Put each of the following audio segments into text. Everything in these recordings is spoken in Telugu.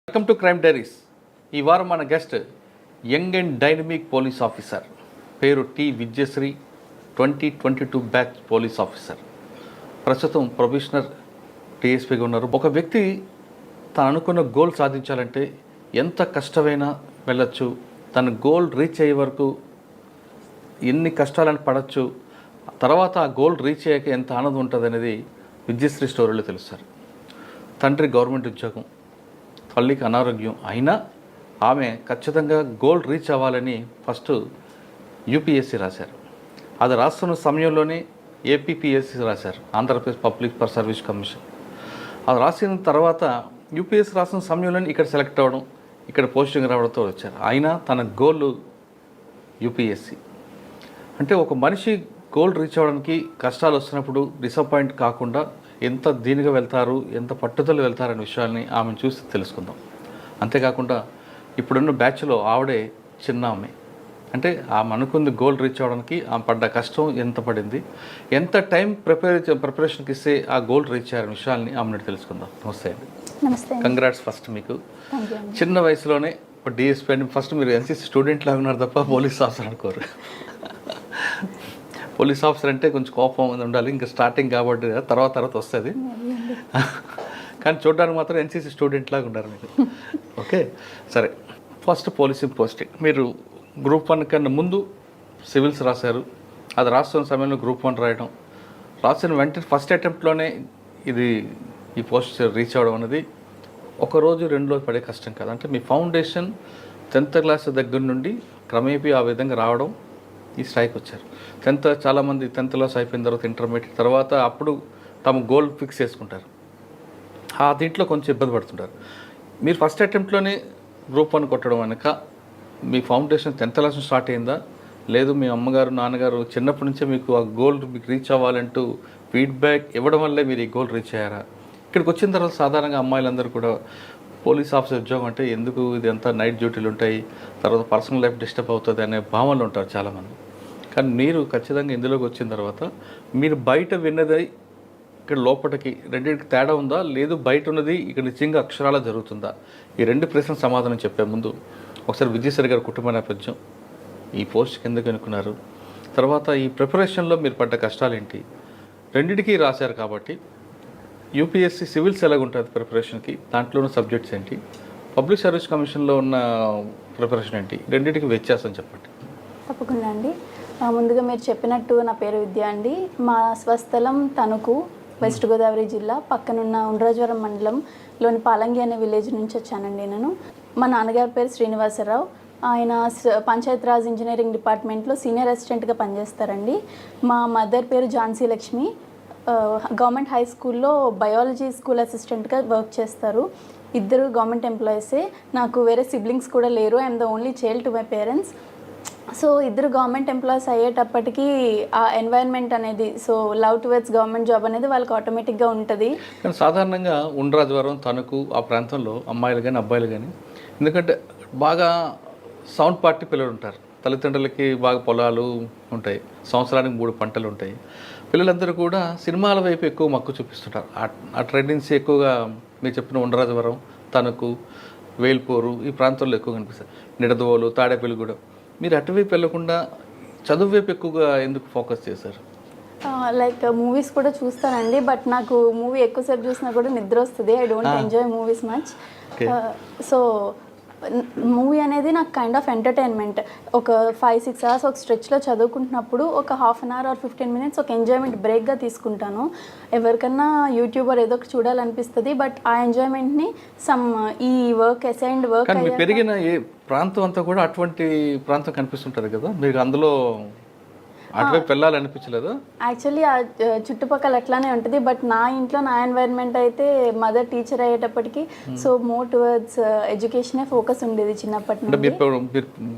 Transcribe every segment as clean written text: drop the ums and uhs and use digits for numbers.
Welcome to crime diaries. ఈ వారం మన guest young and dynamic police officer, పేరు T Vidyasri, 2022 batch police officer. ప్రస్తుతం ప్రొబేషనర్ టీఎస్పీగా ఉన్నారు. ఒక వ్యక్తి తను అనుకున్న గోల్ సాధించాలంటే ఎంత కష్టమైనా వెళ్ళచ్చు, తన గోల్ రీచ్ అయ్యే వరకు ఎన్ని కష్టాలను పడవచ్చు, తర్వాత ఆ గోల్ రీచ్ అయ్యాక ఎంత ఆనందం ఉంటుంది అనేది విద్యశ్రీ స్టోరీలో తెలుస్తారు. తండ్రి గవర్నమెంట్ ఉద్యోగం, తల్లికి అనారోగ్యం అయినా ఆమె ఖచ్చితంగా గోల్ రీచ్ అవ్వాలని ఫస్ట్ యూపీఎస్సీ రాశారు. అది రాస్తున్న సమయంలోనే ఏపీపీఎస్సీ రాశారు, ఆంధ్రప్రదేశ్ పబ్లిక్ సర్వీస్ కమిషన్. అది రాసిన తర్వాత యూపీఎస్సీ రాసిన సమయంలోనే ఇక్కడ సెలెక్ట్ అవ్వడం, ఇక్కడ పోస్టింగ్ రావడంతో వచ్చారు. అయినా తన గోల్ యూపీఎస్సీ. అంటే ఒక మనిషి గోల్ రీచ్ అవ్వడానికి కష్టాలు వస్తున్నప్పుడు డిసప్పాయింట్ కాకుండా ఎంత దీనిగా వెళ్తారు, ఎంత పట్టుదల వెళ్తారనే విషయాన్ని ఆమెను చూసి తెలుసుకుందాం. అంతేకాకుండా ఇప్పుడున్న బ్యాచ్లో ఆవిడే చిన్న ఆమె. అంటే ఆమె అనుకుంది గోల్ రీచ్ అవ్వడానికి ఆమె పడ్డ కష్టం ఎంత పడింది, ఎంత టైం ప్రిపరేషన్కి ఇస్తే ఆ గోల్ రీచ్ అయ్యారనే విషయాన్ని ఆమెను తెలుసుకుందాం. నమస్తే అండి. నమస్తే. కంగ్రాట్స్ ఫస్ట్ మీకు. చిన్న వయసులోనే డిఎస్పీ అండి. ఫస్ట్ మీరు ఎన్సీసీ స్టూడెంట్ లాగా ఉన్నారు తప్ప పోలీస్ ఆఫీసర్ అనుకోరు. పోలీస్ ఆఫీసర్ అంటే కొంచెం కోపం ఉండాలి, ఇంకా స్టార్టింగ్ కాబట్టి తర్వాత వస్తుంది. కానీ చూడడానికి మాత్రం ఎన్సీసీ స్టూడెంట్ లాగా ఉన్నారు మీరు. ఓకే, సరే. ఫస్ట్ పోలీసింగ్ పోస్టింగ్ మీరు గ్రూప్ 1 కన్నా ముందు సివిల్స్ రాశారు. అది రాస్తున్న సమయంలో గ్రూప్ 1 రాయడం, రాసిన వెంటనే ఫస్ట్ అటెంప్ట్లోనే ఈ పోస్ట్ రీచ్ అవ్వడం అనేది ఒక రోజు 2 రోజులు పడే కష్టం కాదు. అంటే మీ ఫౌండేషన్ 10th క్లాస్ దగ్గర నుండి క్రమేపీ ఆ విధంగా రావడం, ఈ స్థాయికి వచ్చారు. చాలామంది 10th క్లాస్ అయిపోయిన తర్వాత ఇంటర్మీడియట్ తర్వాత అప్పుడు తమ గోల్ ఫిక్స్ చేసుకుంటారు. ఆ దీంట్లో కొంచెం ఇబ్బంది పడుతుంటారు. మీరు ఫస్ట్ అటెంప్ట్లోనే గ్రూప్ 1 కొట్టడం వెనక మీ ఫౌండేషన్ 10th క్లాస్ స్టార్ట్ అయిందా, లేదు మీ అమ్మగారు నాన్నగారు చిన్నప్పటి నుంచే మీకు ఆ గోల్ మీకు రీచ్ అవ్వాలంటూ ఫీడ్బ్యాక్ ఇవ్వడం వల్లే మీరు ఈ గోల్ రీచ్ అయ్యారా? ఇక్కడికి వచ్చిన తర్వాత సాధారణంగా అమ్మాయిలందరూ కూడా పోలీస్ ఆఫీసర్ ఉద్యోగం అంటే ఎందుకు, ఇది అంతా నైట్ డ్యూటీలు ఉంటాయి, తర్వాత పర్సనల్ లైఫ్ డిస్టర్బ్ అవుతుంది అనే భావనలు ఉంటారు చాలామంది. కానీ మీరు ఖచ్చితంగా ఇందులోకి వచ్చిన తర్వాత మీరు బయట విన్నది ఇక్కడ లోపలికి రెండింటికి తేడా ఉందా, లేదు బయట ఉన్నది ఇక్కడ నిజంగా అక్షరాలా జరుగుతుందా? ఈ 2 ప్రశ్నలు సమాధానం చెప్పే ముందు ఒకసారి విజయశ్రీ గారి కుటుంబ నేపథ్యం, ఈ పోస్ట్కి ఎందుకు అనుకున్నారు, తర్వాత ఈ ప్రిపరేషన్లో మీరు పడ్డ కష్టాలు ఏంటి, రెండింటికి రాశారు కాబట్టి యూపీఎస్సీ సివిల్స్ ఎలాగుంటుంది ప్రిపరేషన్కి, దాంట్లో ఉన్న సబ్జెక్ట్స్ ఏంటి, పబ్లిక్ సర్వీస్ కమిషన్లో ఉన్న ప్రిపరేషన్ ఏంటి, రెండింటికి వ్యత్యాసం చెప్పండి. తప్పకుండా అండి. ముందుగా మీరు చెప్పినట్టు నా పేరు విద్య అండి. మా స్వస్థలం తణుకు, వెస్ట్ గోదావరి జిల్లా, పక్కనున్న ఉండ్రాజవరం మండలంలోని పాలంగి అనే విలేజ్ నుంచి వచ్చానండి నేను. మా నాన్నగారి పేరు శ్రీనివాసరావు. ఆయన పంచాయతీరాజ్ ఇంజనీరింగ్ డిపార్ట్మెంట్లో సీనియర్ అసిస్టెంట్గా పనిచేస్తారండి. మా మదర్ పేరు ఝాన్సీ లక్ష్మి, గవర్నమెంట్ హై స్కూల్లో బయాలజీ స్కూల్ అసిస్టెంట్గా వర్క్ చేస్తారు. ఇద్దరు గవర్నమెంట్ ఎంప్లాయీసే. నాకు వేరే సిబ్లింగ్స్ కూడా లేరు. I'm the only child to my parents. So ఇద్దరు గవర్నమెంట్ ఎంప్లాయీస్ అయ్యేటప్పటికీ ఆ ఎన్వైరన్మెంట్ అనేది, so love towards government job అనేది వాళ్ళకి ఆటోమేటిక్గా ఉంటుంది. కానీ సాధారణంగా ఉండ్రాజవరం, తణుకు ఆ ప్రాంతంలో అమ్మాయిలు కానీ అబ్బాయిలు కానీ, ఎందుకంటే బాగా సౌండ్ పార్టీ పిల్లలు ఉంటారు, తల్లిదండ్రులకి బాగా పొలాలు ఉంటాయి, సంవత్సరానికి 3 పంటలు ఉంటాయి. పిల్లలందరూ కూడా సినిమాల వైపు ఎక్కువ మక్కువ చూపిస్తుంటారు. ఆ ట్రెండెన్సీ ఎక్కువగా మీరు చెప్పిన ఉండ్రాజవరం, తణుకు, వేల్పూరు ఈ ప్రాంతాల్లో ఎక్కువ కనిపిస్తుంది. నిడదవోలు, తాడేపల్లిగూడెం. మీరు అటువైపు వెళ్ళకుండా చదువు వైపు ఎక్కువగా ఎందుకు ఫోకస్ చేశారు? లైక్ మూవీస్ కూడా చూస్తానండి, బట్ నాకు మూవీ ఎక్కువసేపు చూసినా కూడా నిద్ర వస్తుంది. I don't enjoy movies much. So movie అనేది నాకు కైండ్ ఆఫ్ ఎంటర్టైన్మెంట్. ఒక 5-6 అవర్స్ ఒక స్ట్రెచ్లో చదువుకుంటున్నప్పుడు ఒక ½ అన్ అవర్ ఆర్ 15 మినిట్స్ ఒక ఎంజాయ్మెంట్ బ్రేక్గా తీసుకుంటాను. ఎవరికన్నా యూట్యూబర్ ఏదో ఒకటి చూడాలనిపిస్తుంది, బట్ ఆ ఎంజాయ్మెంట్ని ఈ వర్క్ అసైన్డ్ వర్క్ పెరిగిన ఏ ప్రాంతం అంతా కూడా అటువంటి ప్రాంతం కనిపిస్తుంటుంది కదా, మీకు అందులో అటువైపు వెళ్ళాలనిపించలేదు? యాక్చువల్లీ ఆ చుట్టుపక్కల అట్లానే ఉంటుంది, బట్ నా ఇంట్లో నా ఎన్వైరన్మెంట్ అయితే మదర్ టీచర్ అయ్యేటప్పటికి సో మోర్ టువర్డ్స్ ఎడ్యుకేషనే ఫోకస్ ఉండేది చిన్నప్పటి నుండి.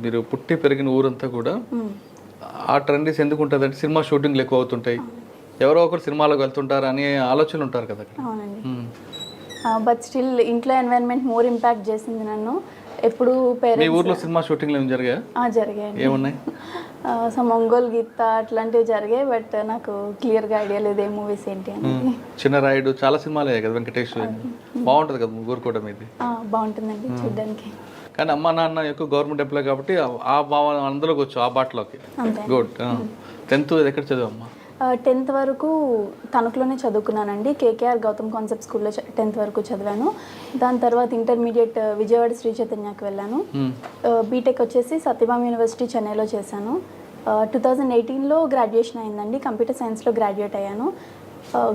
మీరు పుట్టి పెరిగిన ఊరంతా కూడా ఆ ట్రెండ్స్ ఎందుకు ఉంటుంది అంటే సినిమా షూటింగ్లు ఎక్కువ అవుతుంటాయి, ఎవరో ఒకరు సినిమాలకు వెళ్తుంటారు అనే ఆలోచనలు ఉంటారు కదా. అవునండి. బట్ స్టిల్ ఇంట్లో ఎన్వైరన్మెంట్ మోర్ ఇంపాక్ట్ చేసింది నన్ను. ఎప్పుడు మీ పేరెంట్స్ ఊర్లో సినిమా షూటింగ్లు ఏమి జరిగాయా? జరిగాయండి. ఏమున్నాయి? సమ్ ఒంగోలు గీత అట్లాంటివి జరిగాయి, బట్ నాకు క్లియర్గా ఐడియా లేదు ఏ మూవీస్ ఏంటి అని. చిన్న రాయుడు చాలా సినిమాలు అయ్యాయి కదా వెంకటేష్. బాగుంటుంది కదా ముగ్గురు కూడా మీది. బాగుంటుందండి చూడడానికి. కానీ అమ్మ నాన్న ఎక్కువ గవర్నమెంట్ ఎంప్లాయ్ కాబట్టి ఆ భావం అందులోకి వచ్చు, ఆ బాటలోకి. అంతే. గుడ్. 10th ఎక్కడ చదివమ్మా? 10th వరకు తణుకులోనే చదువుకున్నానండి. కేకేఆర్ గౌతమ్ కాన్సెప్ట్ స్కూల్లో 10th వరకు చదివాను. దాని తర్వాత ఇంటర్మీడియట్ విజయవాడ శ్రీ చైతన్యకి వెళ్ళాను. బీటెక్ వచ్చేసి సత్యభామ యూనివర్సిటీ చెన్నైలో చేశాను. 2018లో గ్రాడ్యుయేషన్ అయిందండి. కంప్యూటర్ సైన్స్లో గ్రాడ్యుయేట్ అయ్యాను.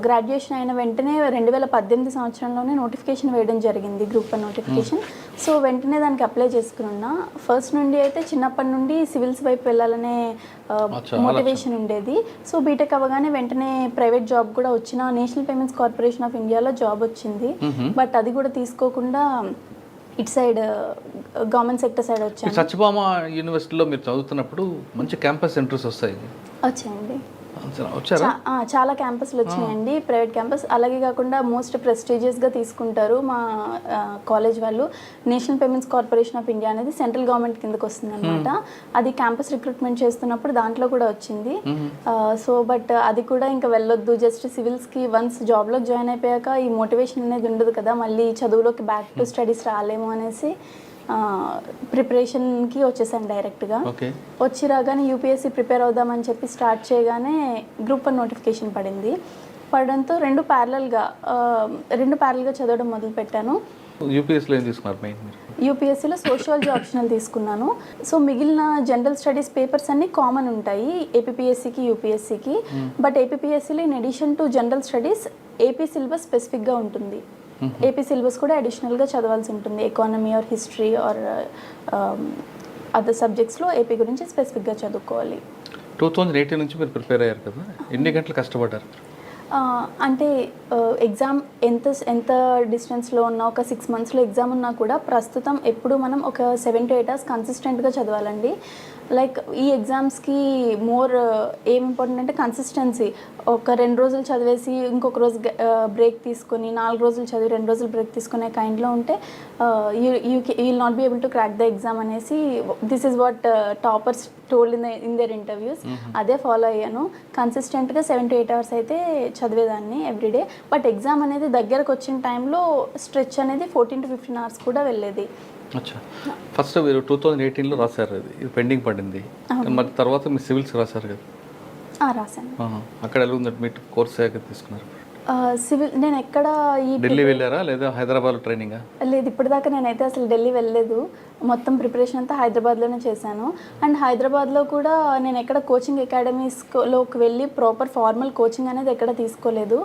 గ్రాడ్యుయేషన్ అయిన వెంటనే 2018 సంవత్సరంలోనే నోటిఫికేషన్ వేయడం జరిగింది, గ్రూప్ 1 నోటిఫికేషన్. సో వెంటనే దానికి అప్లై చేసుకున్నా. ఫస్ట్ నుండి అయితే చిన్నప్పటి నుండి సివిల్స్ వైపు వెళ్ళాలనే మోటివేషన్ ఉండేది. సో బీటెక్ అవ్వగానే వెంటనే ప్రైవేట్ జాబ్ కూడా వచ్చిన నేషనల్ పేమెంట్స్ కార్పొరేషన్ ఆఫ్ ఇండియాలో జాబ్ వచ్చింది. బట్ అది కూడా తీసుకోకుండా ఇటు సైడ్ గవర్నమెంట్ సెక్టర్ సైడ్ వచ్చాను. సత్యభామ యూనివర్సిటీలో మీరు చదువుతున్నప్పుడు మంచి క్యాంపస్ సెంటర్స్ వచ్చాయండి. వచ్చారా? చాలా క్యాంపస్లు వచ్చినాయండి, ప్రైవేట్ క్యాంపస్. అలాగే కాకుండా మోస్ట్ ప్రెస్టీజియస్గా తీసుకుంటారు మా కాలేజ్ వాళ్ళు. National payments corporation of India అనేది సెంట్రల్ గవర్నమెంట్ కిందకి వస్తుంది అనమాట. అది క్యాంపస్ రిక్రూట్మెంట్ చేస్తున్నప్పుడు దాంట్లో కూడా వచ్చింది. సో బట్ అది కూడా ఇంకా వెళ్ళొద్దు, జస్ట్ సివిల్స్కి వన్స్ జాబ్లోకి జాయిన్ అయిపోయాక ఈ మోటివేషన్ అనేది ఉండదు కదా, మళ్ళీ చదువులోకి బ్యాక్ టు స్టడీస్ రాలేము అనేసి ప్రిపరేషన్కి వచ్చేసాను డైరెక్ట్గా. వచ్చి రాగానే యూపీఎస్సీ ప్రిపేర్ అవుదామని చెప్పి స్టార్ట్ చేయగానే గ్రూప్ 1 నోటిఫికేషన్ పడింది. పడడంతో రెండు ప్యారల్గా చదవడం మొదలుపెట్టాను. యూపీఎస్సీలో ఏం తీసుకున్నారు మెయిన్? యూపీఎస్సీలో సోషియాలజీ ఆప్షనల్ తీసుకున్నాను. సో మిగిలిన జనరల్ స్టడీస్ పేపర్స్ అన్నీ కామన్ ఉంటాయి ఏపీపీఎస్సీకి యూపీఎస్సీకి. బట్ ఏపీపీఎస్సీలో in addition to general studies AP syllabus స్పెసిఫిక్గా ఉంటుంది. ఏపీ సిలబస్ కూడా అడిషనల్గా చదవాల్సి ఉంటుంది. Economy or history or other సబ్జెక్ట్స్లో ఏపీ గురించి స్పెసిఫిక్గా చదువుకోవాలి. 2018 నుంచి మీరు ప్రిపేర్ అయ్యారు కదా, ఎన్ని గంటలు కష్టపడ్డారు? అంటే ఎగ్జామ్ ఎంత డిస్టెన్స్లో ఉన్నా, ఒక 6 monthsలో ఎగ్జామ్ ఉన్నా కూడా ప్రస్తుతం ఎప్పుడు మనం ఒక 7 to 8 hours కన్సిస్టెంట్గా చదవాలండి. లైక్ ఈ ఎగ్జామ్స్కి మోర్ ఏం ఇంపార్టెంట్ అంటే కన్సిస్టెన్సీ. ఒక 2 రోజులు చదివేసి ఇంకొక రోజు బ్రేక్ తీసుకొని, 4 రోజులు చదివి 2 రోజులు బ్రేక్ తీసుకునే కైండ్లో ఉంటే you will not be able to crack the exam అనేసి this is what toppers told in their interviews. అదే ఫాలో అయ్యాను. కన్సిస్టెంట్గా 7 to 8 hours అయితే చదివేదాన్ని ఎవ్రీడే. బట్ ఎగ్జామ్ అనేది దగ్గరకు వచ్చిన టైంలో స్ట్రెచ్ అనేది 14 to 15 hours కూడా వెళ్ళేది. అచ్చా, ఫస్ట్ మీరు 2018లో రాశారు, ఇది పెండింగ్ పడింది. మరి తర్వాత మీరు సివిల్స్ రాశారు కదా? రాశాను. అక్కడ ఎలా ఉందంటే మీరు కోర్స్ తీసుకున్నారు? సివిల్ నేను ఎక్కడ ఢిల్లీ వెళ్ళారా లేదా హైదరాబాద్ ట్రైనింగా? లేదు, ఇప్పటిదాకా నేనైతే అసలు ఢిల్లీ వెళ్ళలేదు. మొత్తం ప్రిపరేషన్ అంతా హైదరాబాద్లోనే చేశాను. అండ్ హైదరాబాద్లో కూడా నేను ఎక్కడ కోచింగ్ అకాడమీస్లోకి వెళ్ళి ప్రాపర్ ఫార్మల్ కోచింగ్ అనేది ఎక్కడ తీసుకోలేదు.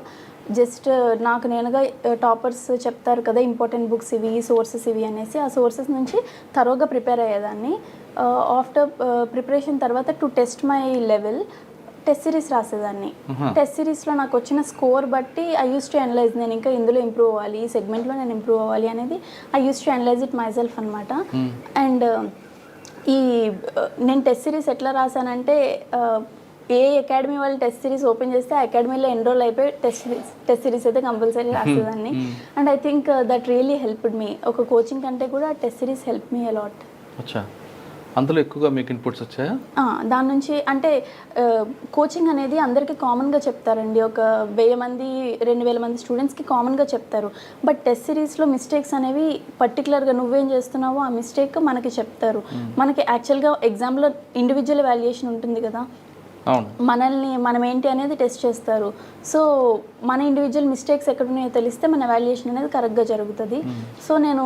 జస్ట్ నాకు నేనుగా టాపర్స్ చెప్తారు కదా ఇంపార్టెంట్ బుక్స్ ఇవి, సోర్సెస్ ఇవి అనేసి, ఆ సోర్సెస్ నుంచి తరోగా ప్రిపేర్ అయ్యేదాన్ని. ఆఫ్టర్ ప్రిపరేషన్ తర్వాత to test my level test series రాసేదాన్ని. టెస్ట్ సిరీస్లో నాకు వచ్చిన స్కోర్ బట్టి ఐ యూస్ టు అనలైజ్, నేను ఇంకా ఇందులో ఇంప్రూవ్ అవ్వాలి, ఈ సెగ్మెంట్లో నేను ఇంప్రూవ్ అవ్వాలి అనేది I use to analyze it myself అనమాట. అండ్ నేను టెస్ట్ సిరీస్ ఎట్లా రాశానంటే ఏ అకాడమీ వాళ్ళు టెస్ట్ సిరీస్ ఓపెన్ చేస్తే ఆ అకాడమీలో ఎన్రోల్ అయిపోయి టెస్ట్ సిరీస్ అయితే కంపల్సరీ రాసేదాన్ని. And I think that really helped me. ఒక కోచింగ్ కంటే కూడా test series help me a lot. అందులో ఎక్కువగా మీకు ఇన్పుట్స్ వచ్చాయా? దాని నుంచి అంటే కోచింగ్ అనేది అందరికీ కామన్గా చెప్తారండి. ఒక 1000 మంది 2000 మంది స్టూడెంట్స్కి కామన్గా చెప్తారు. బట్ టెస్ట్ సిరీస్లో మిస్టేక్స్ అనేవి పర్టికులర్గా నువ్వేం చేస్తున్నావో ఆ మిస్టేక్ మనకి చెప్తారు. మనకి యాక్చువల్గా ఎగ్జామ్లో ఇండివిజువల్ వాల్యుయేషన్ ఉంటుంది కదా, మనం ఏంటి అనేది టెస్ట్ చేస్తారు. సో మన ఇండివిజువల్ మిస్టేక్స్ ఎక్కడున్నాయో తెలిస్తే మన వాల్యుయేషన్ అనేది కరెక్ట్గా జరుగుతుంది. సో నేను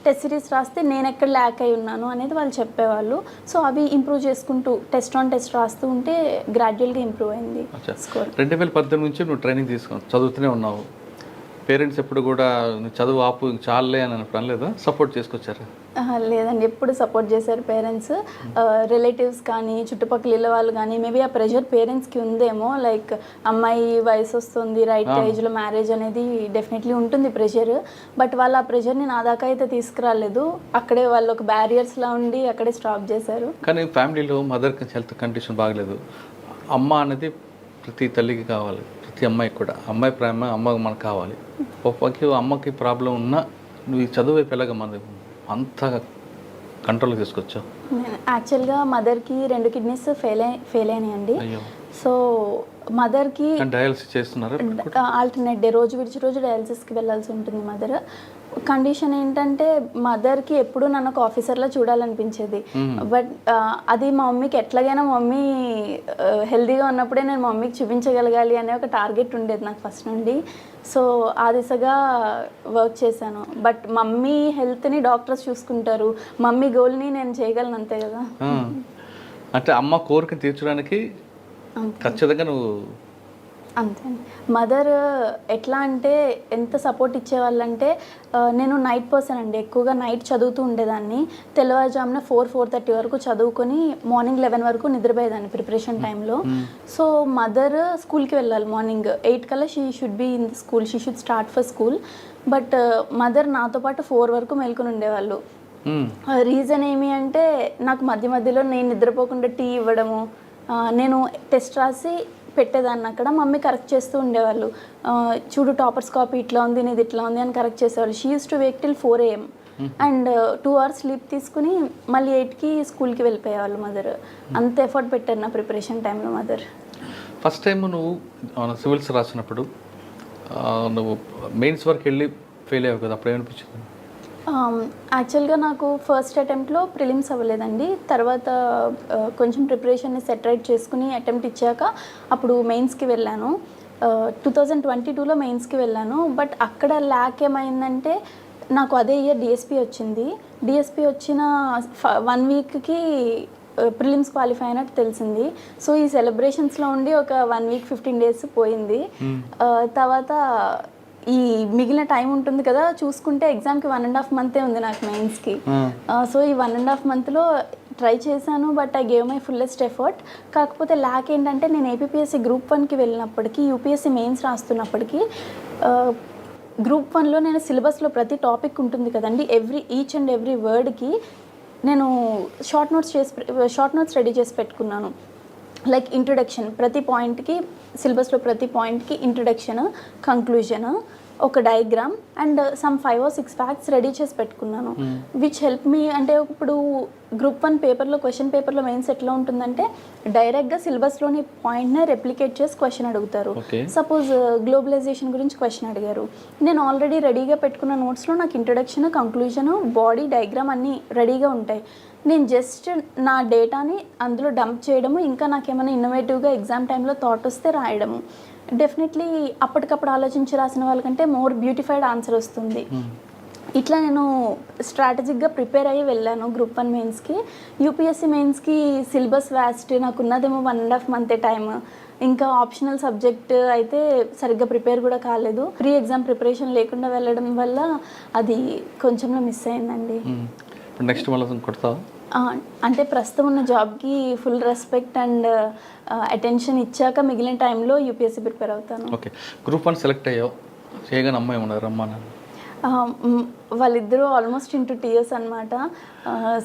టెస్ట్ సిరీస్ రాస్తే నేను ఎక్కడ ల్యాక్ అయి ఉన్నాను అనేది వాళ్ళు చెప్పేవాళ్ళు. సో అవి ఇంప్రూవ్ చేసుకుంటూ టెస్ట్ ఆన్ టెస్ట్ రాస్తూ ఉంటే గ్రాడ్యువల్గా ఇంప్రూవ్ అయింది స్కోర్. 2018 నుంచి నువ్వు ట్రైనింగ్ చదువుతూనే ఉన్నావు. పేరెంట్స్ ఎప్పుడు కూడా చదువు ఆపు చాలే అని అనలేదా? సపోర్ట్ చేసుకొచ్చారు? లేదండి, ఎప్పుడు సపోర్ట్ చేశారు పేరెంట్స్. రిలేటివ్స్ కానీ చుట్టుపక్కల ఇళ్ళ వాళ్ళు కానీ మేబీ ఆ ప్రెషర్ పేరెంట్స్కి ఉందేమో. లైక్ అమ్మాయి వయసు వస్తుంది, రైట్ ఏజ్లో మ్యారేజ్ అనేది డెఫినెట్లీ ఉంటుంది ప్రెషర్. బట్ వాళ్ళు ఆ ప్రెషర్ని నా దాకా అయితే తీసుకురాలేదు. అక్కడే వాళ్ళు ఒక బ్యారియర్స్లా ఉండి అక్కడే స్టాప్ చేశారు. కానీ ఫ్యామిలీలో మదర్ హెల్త్ కండిషన్ బాగలేదు. అమ్మ అనేది ప్రతి తల్లికి కావాలి, ప్రతి అమ్మాయికి కూడా. అమ్మాయి ప్రేమ అమ్మకి మనకు కావాలి. పప్పకి అమ్మకి ప్రాబ్లం ఉన్నా నువ్వు ఈ చదువు వైపు ఎలాగ మన అంత కంట్రోల్ తీసుకొచ్చావు? నేను యాక్చువల్గా మదర్కి 2 కిడ్నీస్ ఫెయిల్ అయినాయండి. అయ్యో, సో మదర్కి డయాలసిస్ చేస్తున్నారు. ఆల్టర్నేట్ డే రోజు విడిచి రోజు డయాలసిస్కి వెళ్ళాల్సి ఉంటుంది మదర్. కండిషన్ ఏంటంటే మదర్కి ఎప్పుడు నన్ను ఒక ఆఫీసర్లా చూడాలనిపించేది. బట్ అది మా మమ్మీకి ఎట్లాగైనా మమ్మీ హెల్తీగా ఉన్నప్పుడే నేను మా మమ్మీకి చూపించగలగాలి అనే ఒక టార్గెట్ ఉండేది నాకు ఫస్ట్ నుండి. సో ఆ దిశగా వర్క్ చేశాను. బట్ మమ్మీ హెల్త్ని డాక్టర్స్ చూసుకుంటారు, మమ్మీ గోల్ని నేను చేయగలను, అంతే కదా. అంటే అమ్మ కోరిక తీర్చడానికి ఖచ్చితంగా నువ్వు అంతే. మదర్ ఎట్లా అంటే ఎంత సపోర్ట్ ఇచ్చేవాళ్ళంటే నేను నైట్ పర్సన్ అండి, ఎక్కువగా నైట్ చదువుతూ ఉండేదాన్ని. తెల్లవారుజామున 4-4:30 వరకు చదువుకొని మార్నింగ్ 11 వరకు నిద్రపోయేదాన్ని ప్రిపరేషన్ టైంలో. సో మదర్ స్కూల్కి వెళ్ళాలి మార్నింగ్ 8 కల్లా she should be in the school, she should start for school. But mother నాతో పాటు 4 వరకు మేల్కొని ఉండేవాళ్ళు. రీజన్ ఏమి అంటే నాకు మధ్య మధ్యలో నేను నిద్రపోకుండా టీ ఇవ్వడము, నేను టెస్ట్ రాసి పెట్టేదాన్ని అక్కడ, మమ్మీ కరెక్ట్ చేస్తూ ఉండేవాళ్ళు. చూడు టాపర్స్ కాపీ ఇట్లా ఉంది, నీది ఇట్లా ఉంది అని కరెక్ట్ చేసేవాళ్ళు. She use to Wake till 4 AM and 2 hours sleep తీసుకుని మళ్ళీ 8కి స్కూల్కి వెళ్ళిపోయేవాళ్ళు మదర్. అంత ఎఫర్ట్ పెట్టారు నా ప్రిపరేషన్ టైంలో మదర్. ఫస్ట్ టైం నువ్వు సివిల్స్ రాసినప్పుడు నువ్వు మెయిన్స్ వరకు వెళ్ళి ఫెయిల్ అయ్యావు కదా, అప్పుడు ఏమనిపించింది? యాక్చువల్గా నాకు ఫస్ట్ అటెంప్ట్లో ప్రిలిమ్స్ అవ్వలేదండి. తర్వాత కొంచెం ప్రిపరేషన్ని సెట్ రైట్ చేసుకుని అటెంప్ట్ ఇచ్చాక అప్పుడు మెయిన్స్కి వెళ్ళాను. 2022లో మెయిన్స్కి వెళ్ళాను. బట్ అక్కడ ల్యాక్ ఏమైందంటే నాకు అదే ఇయర్ డిఎస్పి వచ్చింది. డిఎస్పి వచ్చిన 1 వీక్కి ప్రిలిమ్స్ క్వాలిఫై అయినట్టు తెలిసింది. సో ఈ సెలబ్రేషన్స్లో ఉండి ఒక 1 వీక్ 15 days పోయింది. తర్వాత ఈ మిగిలిన టైం ఉంటుంది కదా, చూసుకుంటే ఎగ్జామ్కి 1.5 month ఉంది నాకు మెయిన్స్కి. సో ఈ 1.5 monthలో ట్రై చేశాను. But I gave my fullest effort. కాకపోతే ల్యాక్ ఏంటంటే నేను ఏపీఎస్సి గ్రూప్ 1కి వెళ్ళినప్పటికీ, యూపీఎస్సి మెయిన్స్ రాస్తున్నప్పటికీ గ్రూప్ 1లో నేను సిలబస్లో ప్రతి టాపిక్ ఉంటుంది కదండి, ఈచ్ అండ్ ఎవ్రీ వర్డ్కి నేను షార్ట్ నోట్స్ రెడీ చేసి పెట్టుకున్నాను. లైక్ ఇంట్రొడక్షన్, ప్రతి పాయింట్కి సిలబస్లో ప్రతి పాయింట్కి ఇంట్రొడక్షన్, కంక్లూజన్, ఒక diagram and some 5 or 6 facts ready చేసి పెట్టుకున్నాను. Which help me. అంటే ఇప్పుడు గ్రూప్ 1 పేపర్లో, క్వశ్చన్ పేపర్లో మెయిన్స్ ఎట్లా ఉంటుందంటే డైరెక్ట్గా సిలబస్లోని పాయింట్నే రెప్లికేట్ చేసి క్వశ్చన్ అడుగుతారు. సపోజ్ గ్లోబలైజేషన్ గురించి క్వశ్చన్ అడిగారు, నేను ఆల్రెడీ రెడీగా పెట్టుకున్న నోట్స్లో నాకు ఇంట్రొడక్షన్, కంక్లూజన్, బాడీ డయాగ్రామ్ అన్నీ రెడీగా ఉంటాయి. నేను జస్ట్ నా డేటాని అందులో డంప్ చేయడము, ఇంకా నాకేమైనా ఇన్నోవేటివ్గా ఎగ్జామ్ టైంలో థాట్ వస్తే రాయడము. డెఫినెట్లీ అప్పటికప్పుడు ఆలోచించి రాసిన వాళ్ళకంటే మోర్ బ్యూటిఫైడ్ ఆన్సర్ వస్తుంది. ఇట్లా నేను స్ట్రాటజిక్గా ప్రిపేర్ అయ్యి వెళ్ళాను గ్రూప్ 1 మెయిన్స్కి. యూపీఎస్సీ మెయిన్స్కి సిలబస్ వ్యాస్ట్, నాకు ఉన్నదేమో 1.5 month టైం. ఇంకా ఆప్షనల్ సబ్జెక్ట్ అయితే సరిగ్గా ప్రిపేర్ కూడా కాలేదు. ప్రీ ఎగ్జామ్ ప్రిపరేషన్ లేకుండా వెళ్ళడం వల్ల అది కొంచెంలో మిస్ అయిందండి. నెక్స్ట్ మళ్ళీ కొడతావా? అంటే ప్రస్తుతం ఉన్న జాబ్కి ఫుల్ రెస్పెక్ట్ అండ్ అటెన్షన్ ఇచ్చాక మిగిలిన టైంలో యూపీఎస్సీ ప్రిపేర్ అవుతాను. ఓకే, గ్రూప్ 1 సెలెక్ట్ అయ్యావు, చేయగానే అమ్మాయి ఉన్నారు రమ్మన్నా? వాళ్ళిద్దరూ ఆల్మోస్ట్ ఇంటూ టీయర్స్ అనమాట.